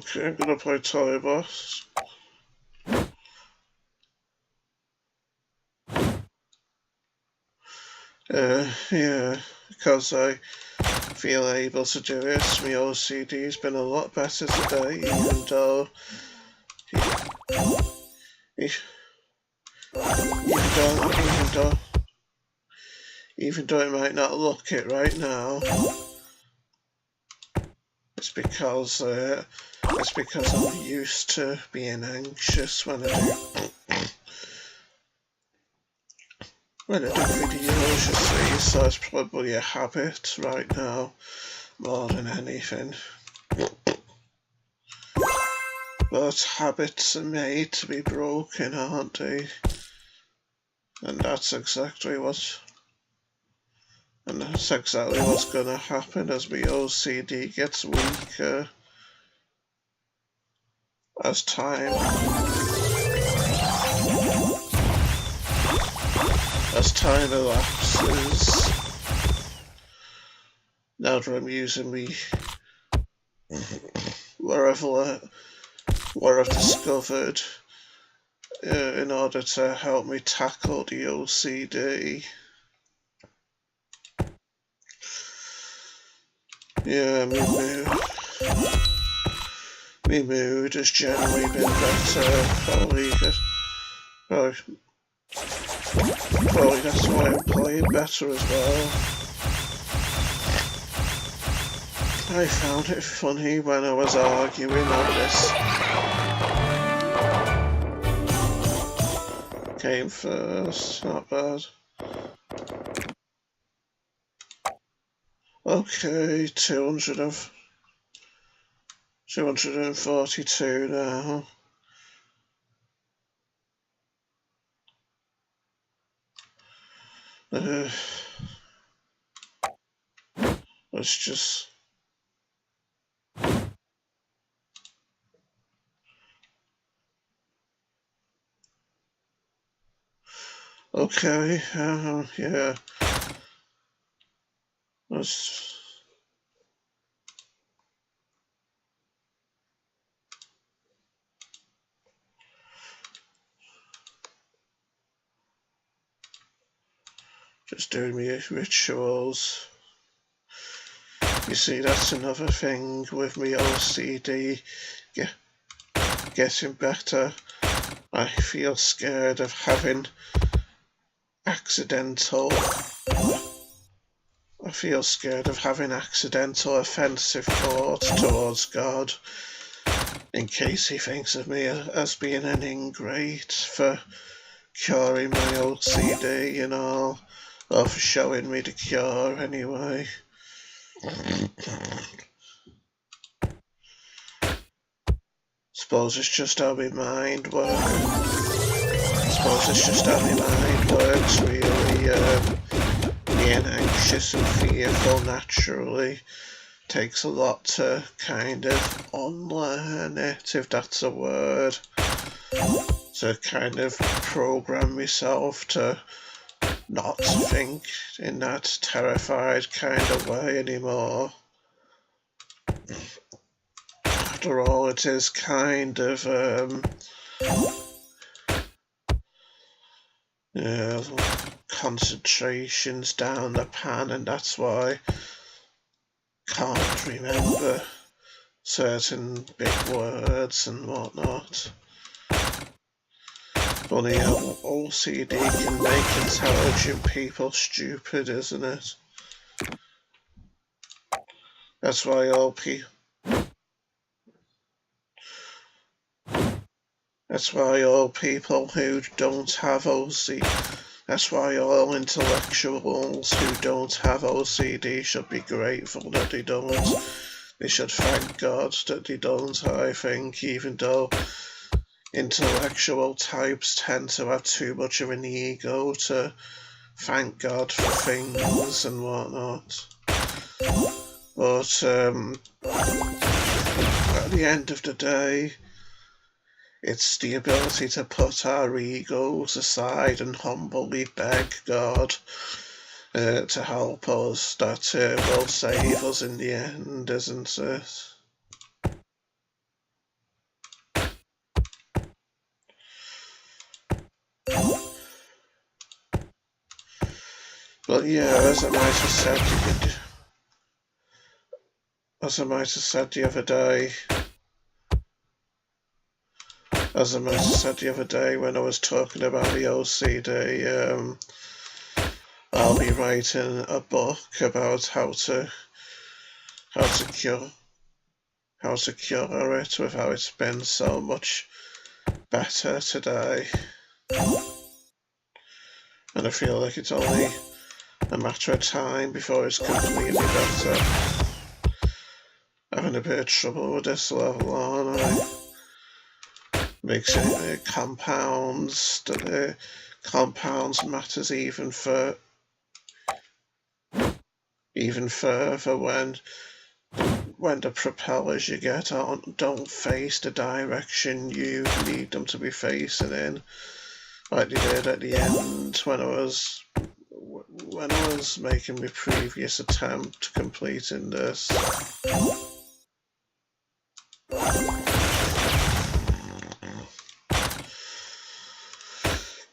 Okay, I'm gonna play Toy Boss. Yeah, because I feel able to do it. My OCD's been a lot better today, even though even though it might not look it right now. It's because I'm used to being anxious when I do videos, you see, so it's probably a habit right now more than anything. But habits are made to be broken, aren't they? And that's exactly what's going to happen as my OCD gets weaker as time elapses. Now that I'm using what I've discovered in order to help me tackle the OCD. Yeah, my mood has generally been better. Probably that's why I'm playing better as well. I found it funny when I was arguing on this. Came first, not bad. Okay, 242 now. Let's just... Okay, yeah. Let's... Just doing my rituals. You see, that's another thing with my OCD getting better. I feel scared of having accidental offensive thoughts towards God, in case he thinks of me as being an ingrate for curing my OCD and all, or for showing me the cure anyway. Suppose it's just how my mind works. Really. Being anxious and fearful naturally takes a lot to kind of unlearn it, if that's a word. To kind of program myself to not think in that terrified kind of way anymore. After all, it is kind of concentrations down the pan, and that's why I can't remember certain big words and whatnot. Funny how OCD can make intelligent people stupid, isn't it? That's why all people who don't have OCD, that's why all intellectuals who don't have OCD should be grateful that they don't. They should thank God that they don't, I think, even though intellectual types tend to have too much of an ego to thank God for things and whatnot. But at the end of the day, it's the ability to put our egos aside and humbly beg God to help us that will save us in the end, isn't it? But yeah, as I might have said, the other day, when I was talking about the OCD, I'll be writing a book about how to cure it with how it's been so much better today. And I feel like it's only a matter of time before it's completely better. Having a bit of trouble with this level, aren't I? Makes it compounds matters even further when the propellers you get don't face the direction you need them to be facing in, like they did at the end when I was making my previous attempt completing this.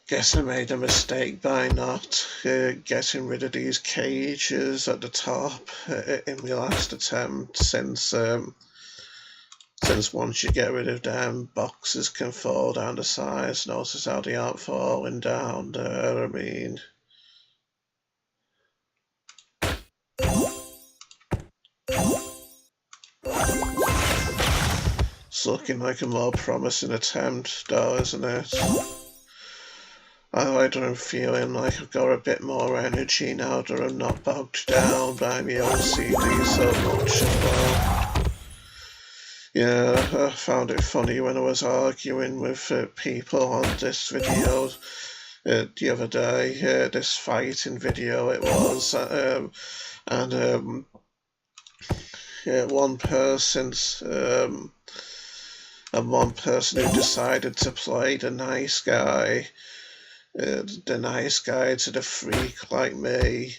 Guess I made a mistake by not getting rid of these cages at the top in my last attempt, since once you get rid of them, boxes can fall down the sides. Notice how they aren't falling down there, I mean. It's looking like a more promising attempt though, isn't it? I'm feeling like I've got a bit more energy now that I'm not bogged down by my OCD so much as well. Yeah, I found it funny when I was arguing with people on this video the other day, this fighting video it was, and one person who decided to play the nice guy to the freak like me.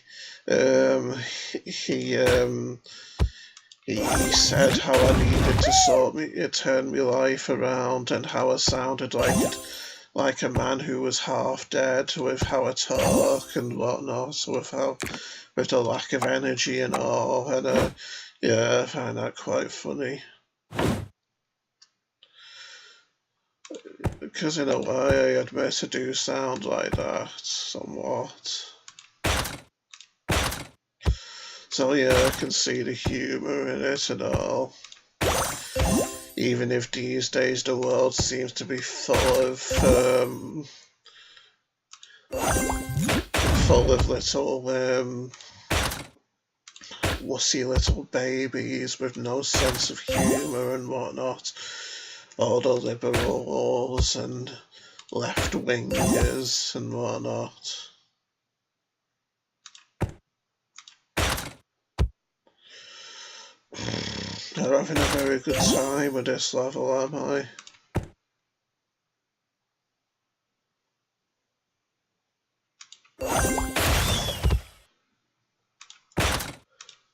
He said how I needed to turn my life around, and how I sounded like a man who was half dead with how I talk and whatnot, with the lack of energy and all. And yeah, I find that quite funny. Because in a way, I admit I do sound like that, somewhat. So yeah, I can see the humour in it and all. Even if these days the world seems to be full of little wussy little babies with no sense of humour and whatnot. All the liberals and left-wingers and whatnot. Not having a very good time with this level, am I?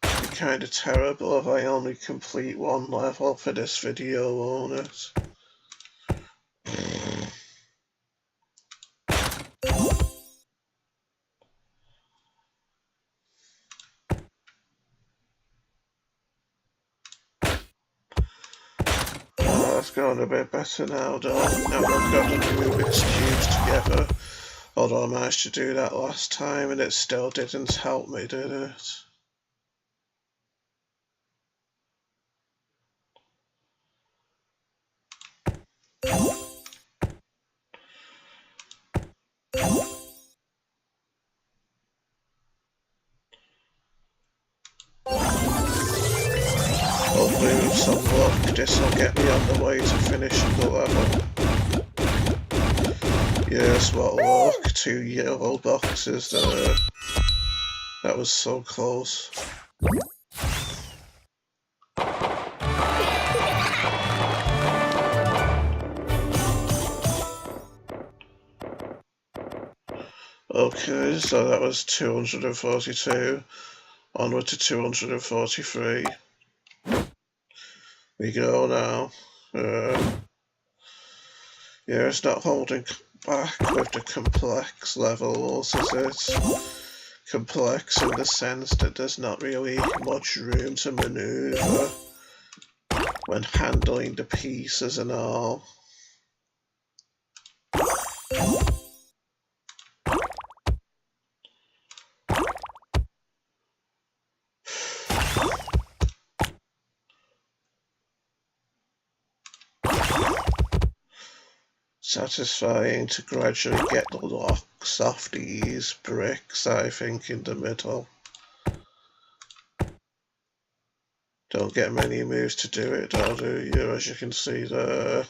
It'd be kind of terrible if I only complete one level for this video, won't it? That's going a bit better now, though. Now I've got the Rubik's Cubes together. Although I managed to do that last time and it still didn't help me, did it? Hopefully with some luck, this will get me on the way to finishing the level. Yes, what luck, 2 yellow boxes there. That was so close. Okay, so that was 242. Onward to 243. We go now. Yeah, it's not holding back with the complex levels, is it? complex in the sense that there's not really much room to maneuver when handling the pieces and all. Satisfying to gradually get the locks off these bricks, I think, in the middle. Don't get many moves to do it, though, do you? As you can see there.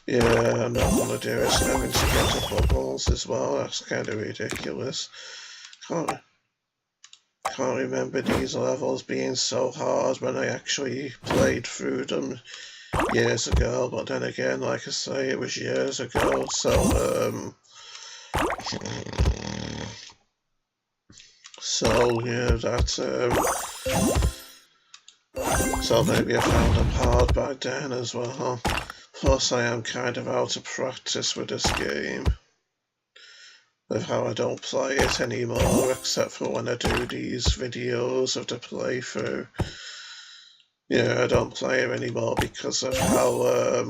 Yeah, I'm not gonna do it. Having to get the bubbles as well. That's kind of ridiculous. Can't remember these levels being so hard when I actually played through them years ago. But then again, like I say, it was years ago. So yeah, that's so maybe I found them hard back then as well. Plus, I am kind of out of practice with this game, with how I don't play it anymore, except for when I do these videos of the playthrough. Yeah, I don't play it anymore because of how I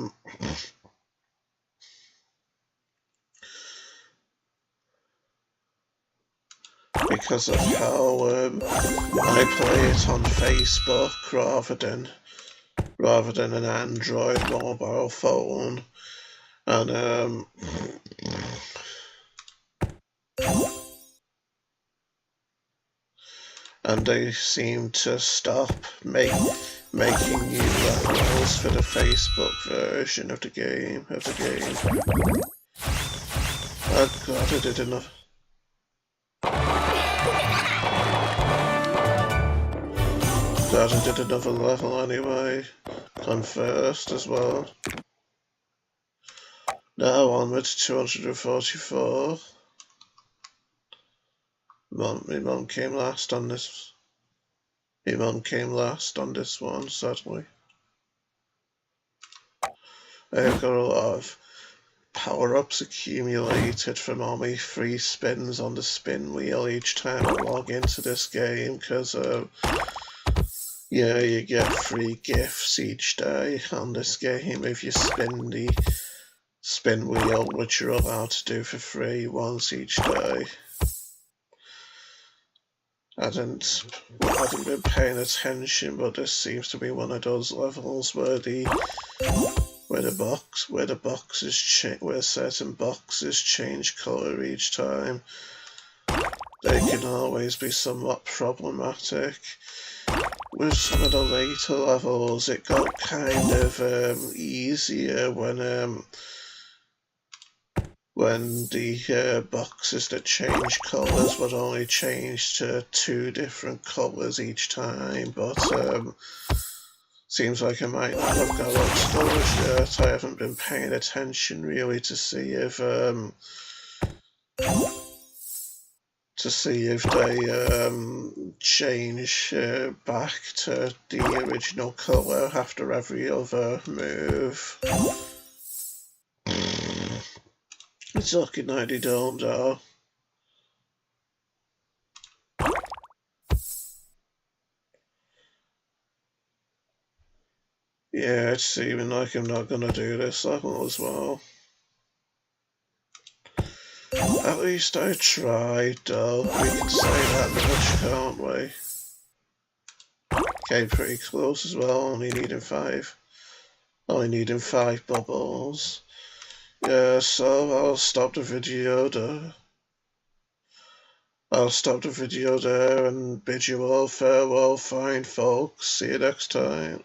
play it on Facebook rather than an Android mobile phone, and they seem to stop making new levels for the Facebook version of the game. Oh god, I did enough. Glad I did another level anyway. Gone first as well. Now onward to 244. My mum came last on this. My mum came last on this one, sadly. I've got a lot of power-ups accumulated from all my free spins on the spin wheel each time I log into this game, because yeah, you get free gifts each day on this game if you spin the spin wheel, which you're allowed to do for free once each day. I hadn't been paying attention, but this seems to be one of those levels where certain boxes change colour each time. They can always be somewhat problematic. With some of the later levels, it got kind of easier when the boxes that change colours would only change to 2 different colours each time, but seems like I might not have got up those yet. I haven't been paying attention really to see if they change back to the original colour after every other move. It's looking like they don't, though. Yeah, it's seeming like I'm not gonna do this level as well. At least I tried, though. We can say that much, can't we? Came pretty close as well, only needing 5 bubbles. Yeah, so I'll stop the video there. And bid you all farewell, fine folks. See you next time.